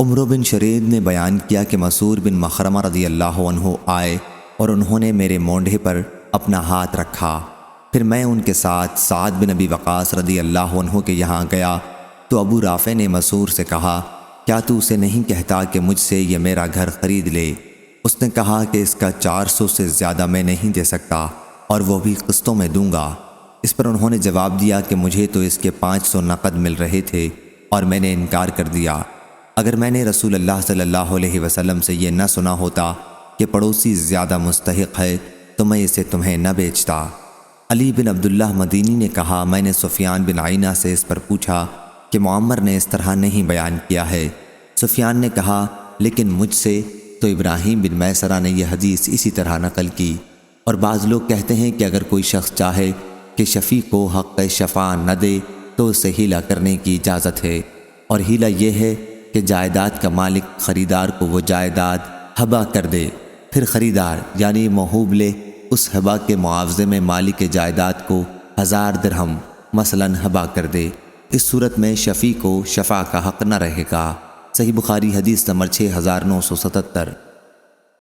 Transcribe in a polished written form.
عمرو بن شرید نے بیان کیا کہ مسعود بن مخرمہ رضی اللہ عنہ آئے اور انہوں نے میرے مونڈھے پر اپنا ہاتھ رکھا۔ پھر میں ان کے ساتھ سعد بن ابی وقاص رضی اللہ عنہ کے یہاں گیا تو ابو رافع نے مسعود سے کہا، کیا تو اسے نہیں کہتا کہ مجھ سے یہ میرا گھر خرید لے؟ اس نے کہا کہ اس کا 400 سے زیادہ میں نہیں دے سکتا اور وہ بھی قسطوں میں دوں گا۔ اس پر انہوں نے جواب دیا کہ مجھے تو اس کے 500 نقد مل رہے تھے اور میں نے انکار کر دیا۔ اگر میں نے رسول اللہ صلی اللہ علیہ وسلم سے یہ نہ سنا ہوتا کہ پڑوسی زیادہ مستحق ہے تو میں اسے تمہیں نہ بیچتا۔ علی بن عبداللہ مدینی نے کہا، میں نے سفیان بن عینہ سے اس پر پوچھا کہ معمر نے اس طرح نہیں بیان کیا ہے۔ سفیان نے کہا، لیکن مجھ سے تو ابراہیم بن میسرہ نے یہ حدیث اسی طرح نقل کی۔ اور بعض لوگ کہتے ہیں کہ اگر کوئی شخص چاہے کہ شفیع کو حق شفاع نہ دے تو اسے ہیلہ کرنے کی اجازت ہے، اور ہیلہ یہ ہے کہ جائیداد کا مالک خریدار کو وہ جائیداد ہبہ کر دے، پھر خریدار یعنی موہوب لے اس ہبہ کے معاوضے میں مالک جائیداد کو 1000 درہم مثلاً ہبہ کر دے۔ اس صورت میں شفیع کو شفاع کا حق نہ رہے گا۔ صحیح بخاری حدیث نمبر 6977۔